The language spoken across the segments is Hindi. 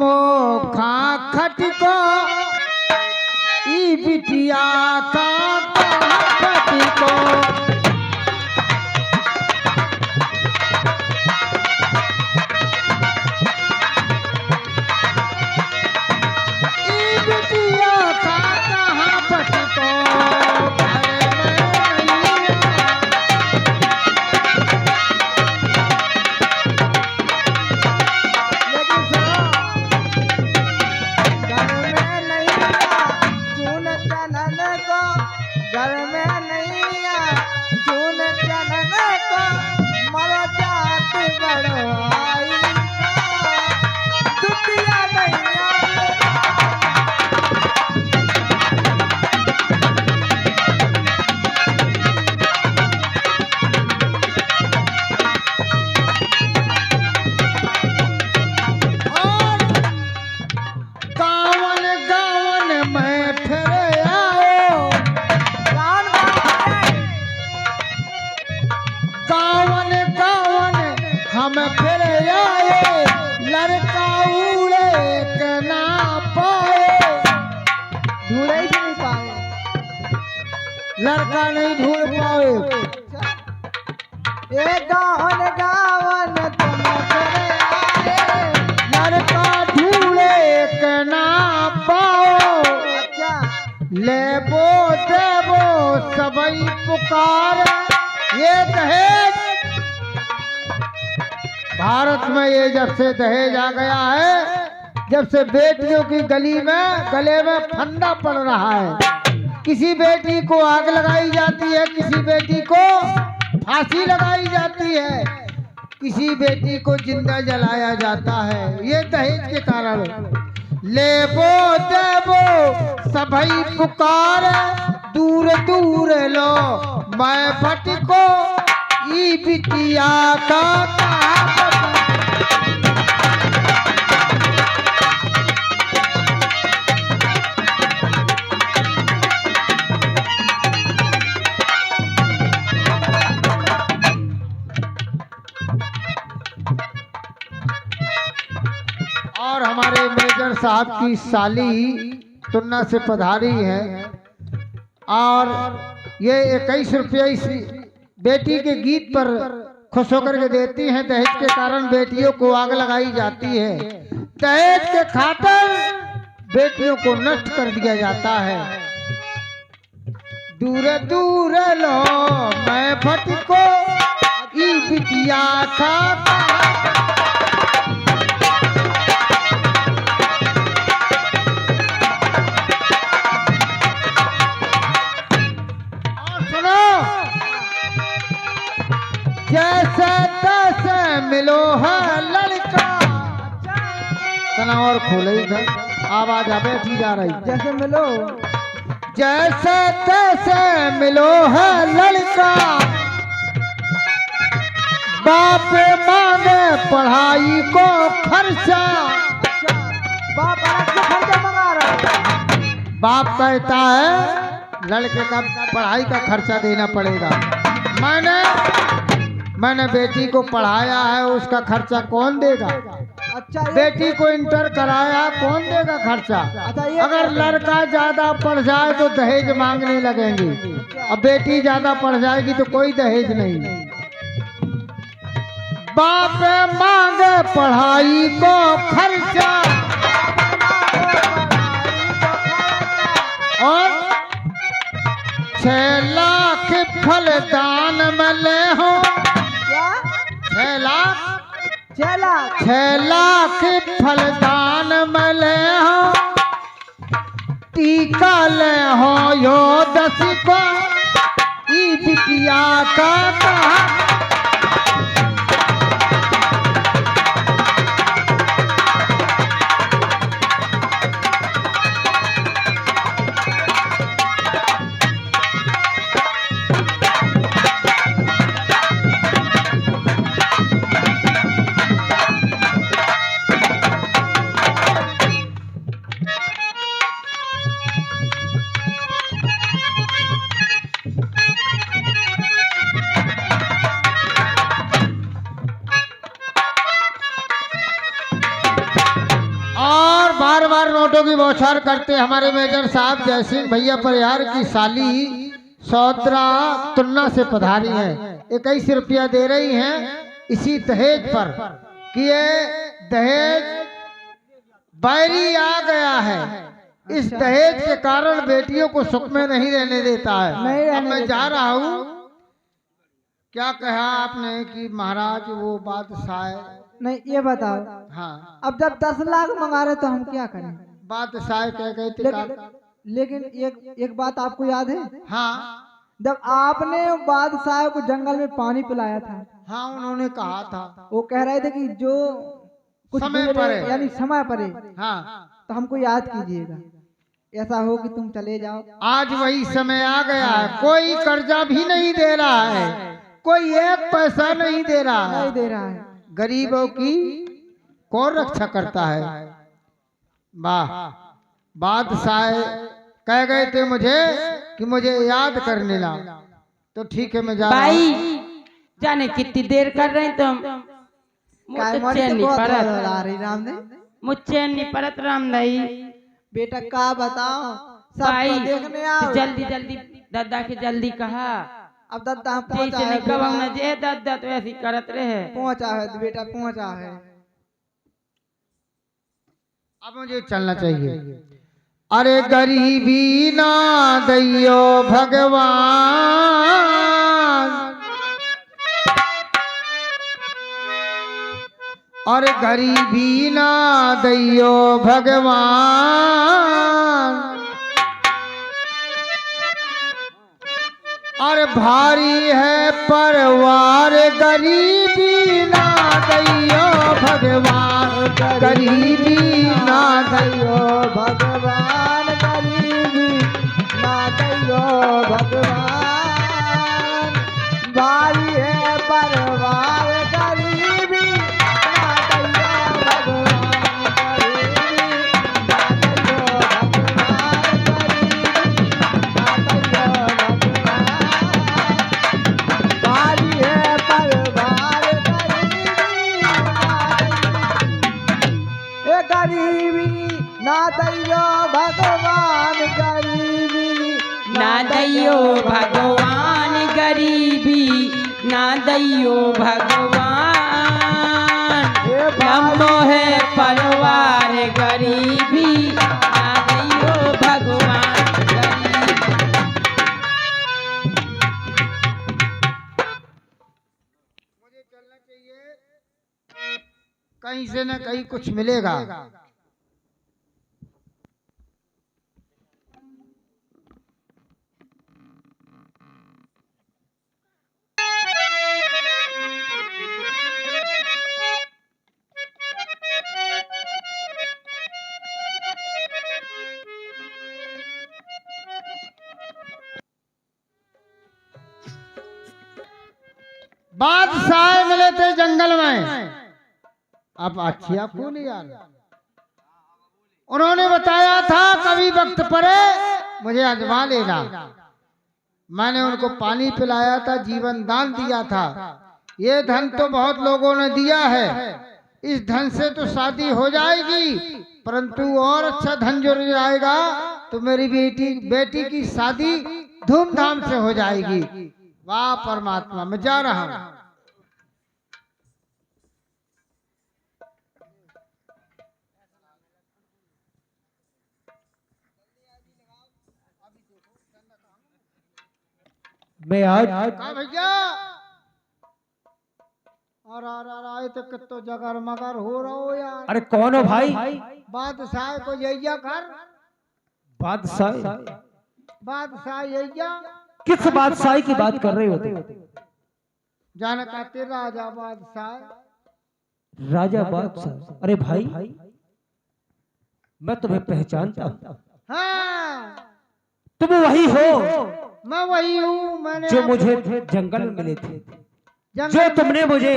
मो खा खटको ई बिटिया का खटको घर में नहीं चून चलन को मरो जात बड़वाई दुतिया नैया और गावन गावन में फिर आओ गावन गावन हम फिर आए लड़का उड़े के ना पाए ढूंढे ही नहीं पाए लड़का नहीं ढूंढ पाए ए गावन गावन तुम फिर आए लड़का ढूंढे के ना पाओ अच्छा लेबो देबो सबई पुकार ये दहेज भारत में ये जब से दहेज आ गया है जब से बेटियों की गले में फंदा पड़ रहा है किसी बेटी को आग लगाई जाती है किसी बेटी को फांसी लगाई जाती है किसी बेटी को जिंदा जलाया जाता है ये दहेज के कारण लेबो देबो सबई पुकार दूर दूर लो मैं भटको ई बिटिया का और हमारे मेजर साहब की साली तुन्ना से पधारी है और ये 21 रुपये इस बेटी के गीत पर खुश होकर के देती हैं दहेज के कारण बेटियों को आग लगाई जाती है दहेज के खातिर बेटियों को नष्ट कर दिया जाता है दूर दूर लो मैं भटको ई बिटिया खाता जैसे तैसे मिलो है लड़का तना और खोले इधर आवाज आ बैठी जा रही जैसे मिलो जैसे तैसे मिलो है लड़का बाप मांगे पढ़ाई को खर्चा अच्छा बाप अलग से खर्चा मंगा रहा है बाप कहता है लड़के का पढ़ाई का खर्चा देना पड़ेगा मैंने बेटी को पढ़ाया है उसका खर्चा कौन देगा अच्छा बेटी को इंटर कराया कौन देगा खर्चा अच्छा ये अगर लड़का ज्यादा पढ़ जाए तो दहेज मांगने लगेंगे अब बेटी ज्यादा पढ़ जाएगी तो कोई दहेज नहीं बाप मांगे पढ़ाई को खर्चा और 6 लाख फलदान में ले हो क्या 6 लाख 6 लाख 6 लाख फलदान में ले हो टीका ले हो यो 10 को ई बिटिया का कहा बार बार नोटों की बौछार करते हमारे मेजर साहब जयसिंह भैया परिहार की साली सौदरा तुन्ना से पधारी है। 21 रुपया दे रही हैं इसी दहेज पर कि ये दहेज बैरी आ गया है। इस दहेज के कारण बेटियों को सुख में नहीं रहने देता है। अब मैं जा रहा हूँ। क्या कहा आपने कि महाराज वो बादशाह नहीं, ये बताओ। हाँ, अब जब 10 लाख मंगा रहे तो हम क्या करें? बादशाह कह गए थे लेकिन एक बात आपको याद है? हाँ जब आपने बादशाह को जंगल में पानी पिलाया था, हाँ, उन्होंने कहा था वो कह रहे थे कि जो कुछ समय गुजरे, पर है। यानी समय पर है, हाँ, तो हमको याद कीजिएगा। ऐसा हो कि तुम चले जाओ। आज वही समय आ गया है। कोई कर्जा भी नहीं दे रहा है, कोई एक पैसा नहीं दे रहा है। नहीं दे रहा है। गरीबों की कौन रक्षा करता है? वाह, बादशाह कह गए थे मुझे कि मुझे याद कर लेना। तो ठीक है, मैं जा रहा हूं। भाई जाने कितनी देर कर रहे हैं तुम? मुझे नहीं परत, मुझे नहीं परत राम दाई। बेटा का बताओ, सब भाई देखने आओ। जल्दी जल्दी दादा के जल्दी कहा। अब दादा हम जैसे पहुंचा है, निकलवा न जे दादा तो ऐसी करत रहे। पहुंचा है बेटा, पहुंचा है। अब मुझे चलना चाहिए। अरे गरीबी ना दैयो भगवान, अरे गरीबी ना दैयो भगवान, अरे भारी है परवार गरीबी ना दैयो भगवान, गरीबी ना दैयो भगवान, गरीबी ना दैयो भगवान, भारी है परवार गरीबी ना दैयो भगवान, गरीबी ना दैयो भगवान, गरीबी ना दैयो भगवान, भारी है परवार गरीबी ना दैयो भगवान, गरीबी ना दैयो भगवान, गरीबी ना दैयो भगवान, नमो है परवार गरीबी ना दैयो भगवान, गरीबी। मुझे चलना चाहिए, कहीं से न कहीं कुछ मिलेगा। बादशाह मिले थे जंगल में। अब अच्छी फूल यार, उन्होंने बताया था कभी वक्त पड़े मुझे आजमा लेना। मैंने उनको पानी पिलाया था, जीवन दान दिया था। ये धन तो बहुत लोगों ने दिया है, इस धन से तो शादी हो जाएगी, परंतु और अच्छा धन जो आएगा तो मेरी बेटी की शादी धूमधाम से हो जाएगी। वाह परमात्मा, मैं जा रहा हूं। मैं आज भैया और आए तो कितो जगर मगर हो रहा हो यार। अरे कौन हो भाई? बादशाह को यैया कर। बादशाह? बादशाह यैया किस बादशाह की बात कर रहे होते? जाने कहते राजा बादशाह। राजा बादशाह? अरे भाई मैं तुम्हें पहचानता हूँ। हाँ, तुम वही हो, मैं वही हूँ। मैंने जो मुझे जंगल में मिले थे, जो तुमने मुझे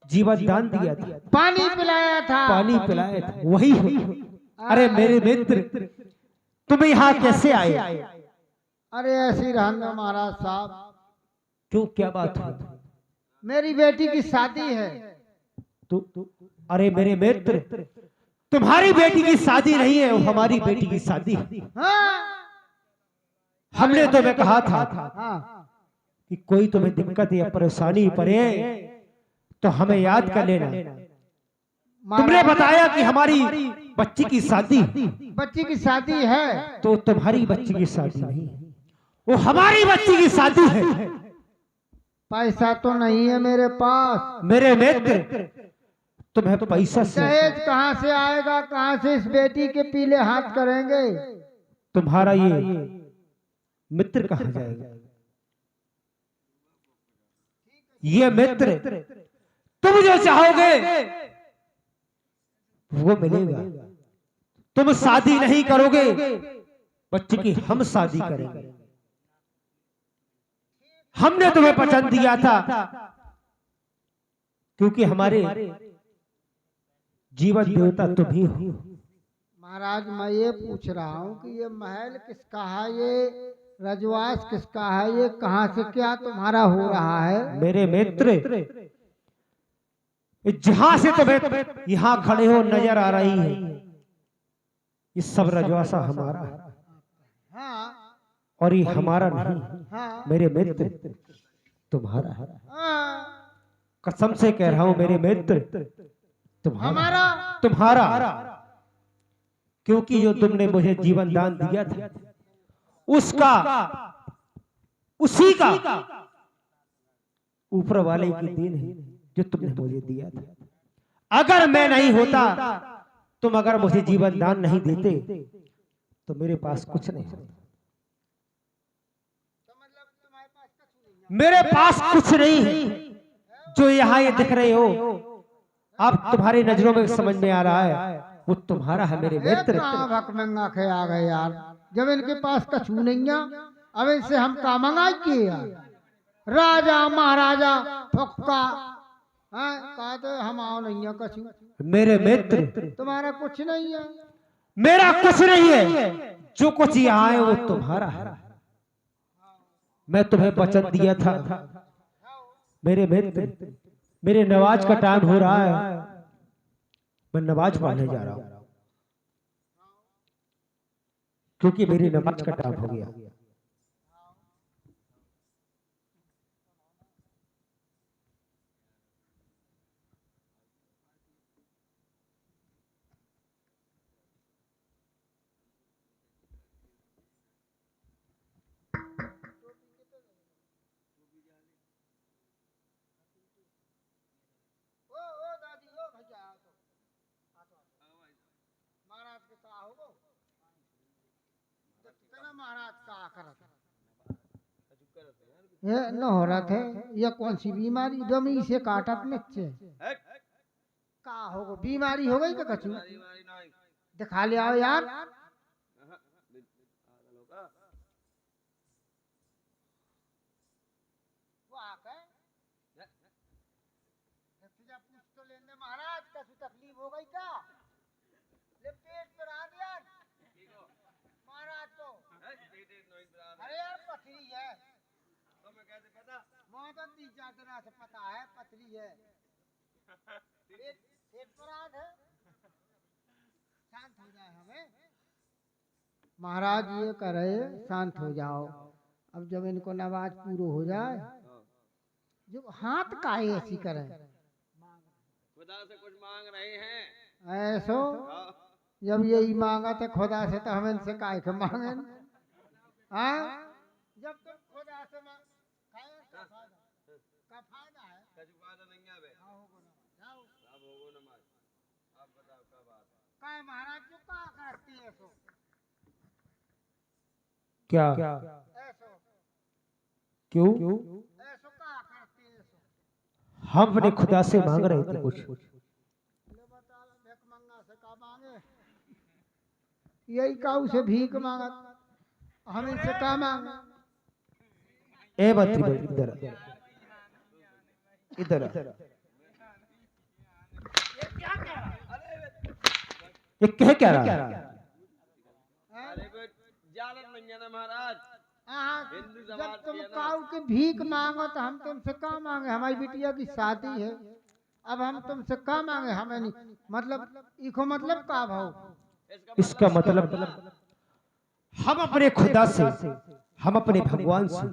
जीवन दान दिया था, पानी पिलाया था। पानी पिलाया था, वही हो। अरे मेरे मित्र, तुम यहाँ कैसे आए? अरे ऐसी रहना महाराज साहब। क्यों, क्या बात है? मेरी बेटी की शादी है। अरे मेरे मित्र, तुम्हारी बेटी की शादी नहीं है, वो हमारी बेटी की शादी है। हाँ हमने तुम्हें कहा था हाँ कि कोई तुम्हें दिक्कत या परेशानी पड़े तो हमें याद कर लेना। तुमने बताया कि हमारी बच्ची की शादी, बच्ची की शादी है तो तुम्हारी बच्ची की शादी नहीं, वो हमारी बच्ची की शादी है। पैसा तो नहीं है मेरे पास। मेरे मित्र, तुम्हें पैसा से दहेज कहाँ से आएगा, कहाँ से इस बेटी के पीले हाथ करेंगे। तुम्हारा ये मित्र कहाँ जाएगा? ये मित्र तुम जो चाहोगे वो मिलेगा। तुम शादी नहीं करोगे, बच्चे की हम शादी करेंगे। हमने तुम्हें पसंद दिया था क्योंकि हमारे जीवन देवता तुम ही हो। महाराज मैं ये पूछ रहा हूँ कि ये महल किसका है, ये रजवास किसका है, ये कहाँ से क्या तुम्हारा हो रहा है। मेरे मित्र, जहां से तुम्हें यहां खड़े हो नजर आ रही है, ये सब रजवासा हमारा है। हाँ और ये हमारा नहीं, हाँ मेरे मित्र तुम्हारा है। हाँ कसम से कह रहा हूं मेरे मित्र, हमारा तुम्हारा, क्योंकि जो तुमने मुझे जीवन दान दिया था उसका, उसी का ऊपर वाले की देन है जो तुमने मुझे दिया था। अगर मैं नहीं होता, तुम अगर मुझे जीवन दान नहीं देते तो मेरे पास कुछ नहीं होता। मेरे पास कुछ नहीं है। जो यहाँ ये दिख रहे हो, आप तुम्हारी नजरों में समझ में आ रहा है, वो तुम्हारा है मेरे मित्र। भकमंगा खे आ गए यार, जब इनके पास कछु नहीं है, अब इनसे हम का मंगाई किए यार। राजा महाराजा फक्का कहते हम आओ नहीं है कछु। मेरे मित्र, तुम्हारा कुछ नहीं है। मेरा कुछ नहीं है। जो कुछ यहाँ है वो तुम्हारा है। मैं तुम्हें वचन दिया था मेरे मित्र, मेरे नमाज का टाइम हो रहा है, मैं नमाज पढ़ने जा रहा हूं क्योंकि मेरी नमाज का टाइम हो गया। महाराज का करत ये न हो रहा थे, ये कौन सी बीमारी दमी से काटत नीचे का होगो, बीमारी हो गई क्या कछु? दिखा ले आओ यार। महाराज कछु तकलीफ हो गई क्या? पेट पर आ गया महाराज को। अरे यार पथरी है, तो मैं कैसे पता? मौत दी जातना से पता है पथरी है। पेट पर आग है, शांत हो जाए हमें। महाराज ये कह रहे शांत हो जाओ। अब जब इनको नमाज पूरा हो जाए, जो हाथ काहे ऐसी करे, खुदा से कुछ मांग रहे हैं ऐसो जब यही मांगा तो खुदा से, तो हम इनसे काहे के मांगे? हाँ जब तुम खुदा से का फायदा है, फायदा नहीं है बे। जाओ अब होगो नमाज। आप बताओ क्या बात है? काय महाराज जो का करती है सो क्या ऐसो, क्यों? ऐसो का करती है सो? हम अपने खुदा से मांग रहे थे कुछ। ले बता भीख मंगा से का मांगे? यही काऊ से भीख मांगा, हम इनसे का मांगे? ए बत्री भाई इधर इधर, ये क्या रहा है? अरे कोई जालत नहीं है ना महाराज। हाँ, हिंदू जब समाज तुम की है ना। काऊ के भीख मांगो तो हम तुमसे का मांगे? हमारी बिटिया की शादी है, अब हम तुमसे क्या मांगे, हमें नहीं मतलब इको मतलब का भाव। इसका मतलब हम अपने खुदा से, हम अपने भगवान से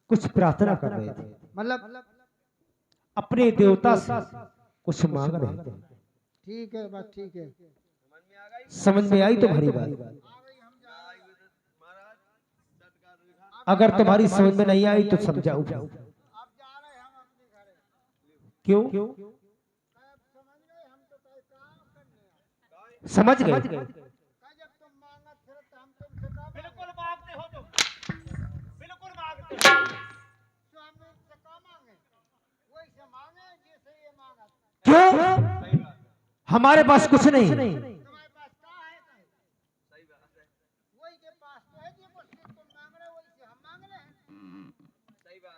कुछ प्रार्थना कर रहे थे, मतलब अपने देवता से कुछ मांग रहे थे। ठीक है, बस ठीक है। समझ में आई तुम्हारी बात? अगर तुम्हारी समझ में नहीं आई तो समझाओ। क्यों? समझ गए? बिल्कुल मांगते हो तुम, बिल्कुल मांगते हो। क्यों? हमारे पास कुछ नहीं।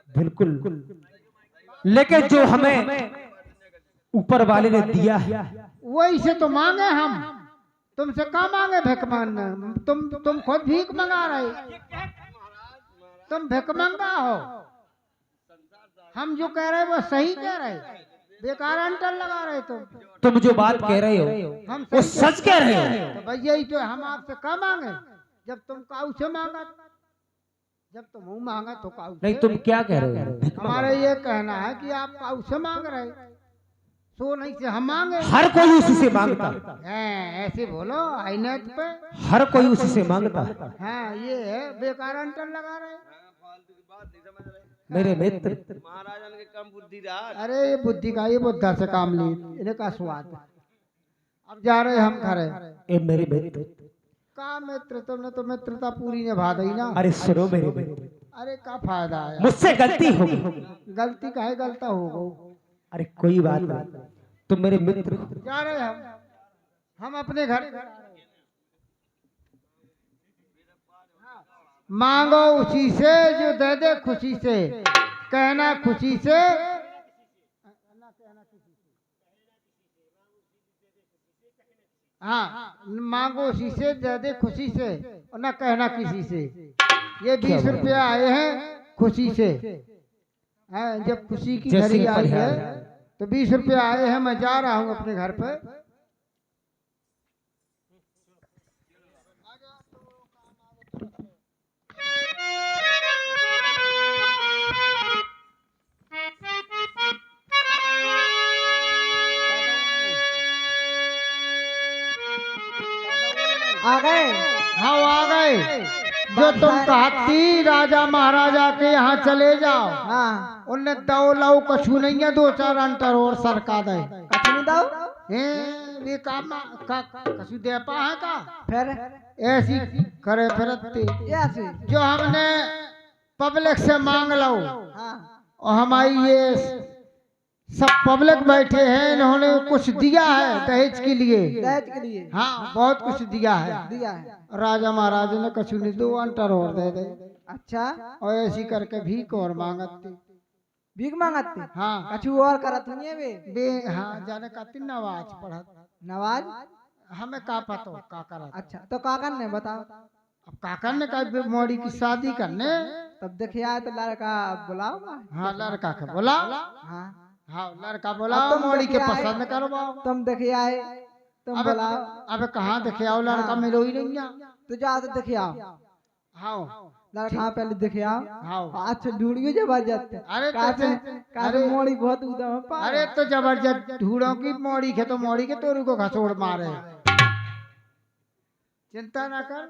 बिल्कुल, लेकिन जो हमें ऊपर वाले ने दिया है वही से तो मांगे हम, तुमसे क्या मांगे भिख मांगना। तुम खुद भीख मंगा रहे, तुम भिख मंगा हो। हम जो कह रहे वो सही कह रहे, बेकार अंतर लगा रहे तुम जो बात कह रहे हो हम वो सही सच कह रहे हो। तो भैया ही तो हम आपसे क्या मांगे, जब तुम काऊ से मांगा, जब तुम मुंह मांगा तो काऊ से। नहीं, तुम क्या कह रहे हो? हमारा ये कहना है कि आप काऊ से मांग रहे, सो नहीं से हम मांगे। हर कोई उसी से मांगता, ऐसे बोलो आईनेट पे, हर कोई उसी से मांगता। हाँ ये है बेकार अंतर लगा रहे। फालतू की बात नहीं समझ रहे। मेरे मित्र, महाराजन के कम बुद्धि रहा। अरे ये बुद्धि का, ये बुद्धा से काम ली, इन्हें का स्वाद। अब जा रहे हम घरे। ए मेरे मित्र, का मित्र, तुमने तो मित्रता पूरी निभा दी ना। अरे सुनो मेरे मित्र, अरे का फायदा है, मुझसे गलती होगी। गलती का है, गलता हो गो। अरे कोई बात नहीं, तुम मेरे मित्र। जा रहे हम अपने घर। मांगो उसी से जो दे दे खुशी से, कहना खुशी से, हाँ मांगो उसी से दे दे खुशी से, और ना कहना किसी से। ये 20 रुपया आए हैं खुशी से, जब खुशी की घड़ी आई है तो 20 रुपया आए हैं। मैं जा रहा हूँ अपने घर पे। आ गए? हाँ आ गए। जो तुम कहती राजा महाराजा के यहाँ चले जाओ, हाँ उनने दो लव कछू नहीं है, 2-4 अंतर और सरका दे। कछु नहीं दाओ ये काम कछू दे पा है का, फिर ऐसी करे फिरते। ऐसे जो हमने पब्लिक से मांग लो, हाँ और हमारी ये सब पब्लिक बैठे हैं, इन्होंने कुछ दिया है दहेज के लिए। दहेज के लिए हाँ बहुत कुछ दिया है। दिया है। राजा महाराजा ने कछु नहीं, 2 अंतर और दे दे। अच्छा, और ऐसी करके भीख और मांगती। भीख मांगते? हाँ कछु और करत नहीं है बे, हाँ जाने काती नवाज पढ़त, नवाज। हमें का पतो का करत। अच्छा तो काकन ने बताओ। अब काका ने कहा मोड़ी की शादी करने। तब देखिए आए तो लड़का बुलाओ। हाँ लड़का के बोला, हाँ हाँ लड़का बोला, मोड़ी के पसंद करवाओ। तुम देखिए आए, तुम अब बुलाओ। अब कहाँ देखे आओ, लड़का मिलो ही नहीं है। तो जाओ तो देखिए आओ। हाँ लड़का पहले देखे आओ। हाँ अच्छा ढूंढियो जबरदस्त। अरे तो कासे अरे मोड़ी बहुत उदम पा। अरे तो जबरदस्त ढूंढो की मोड़ी के, तो मोड़ी के तोरू को घसोड़ मारे। चिंता ना कर,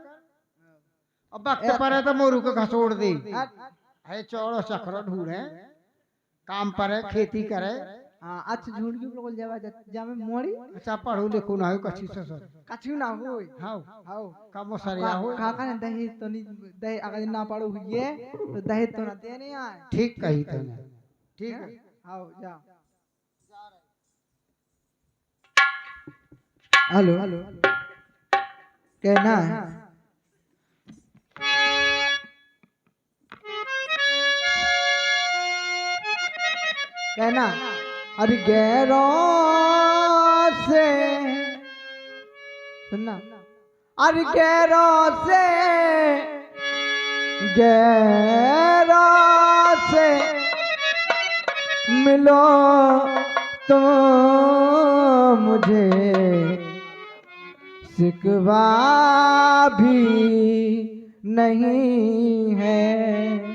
अब वक्त पर है तो मोरू को घसोड़ दे। है चौड़ो चक्रो ढूंढे, काम पर है, खेती करे। हाँ अच्छा ढूंढियो बोल जबरदस्त जामे मोड़ी। अच्छा पढ़ू लिखू ना हो कच्ची से सर। कछु ना हो। हाँ हां काम सरिया हो। काका ने दहेज तो नहीं, दहेज अगर ना पड़ो हुई तो दहेज तो ना देने आए। ठीक कही तूने, ठीक है। आओ जाओ। हेलो हेलो कहना है? कहना अरे गैरों से सुनना, अरे गैरों से मिलो तो मुझे शिकवा भी नहीं है।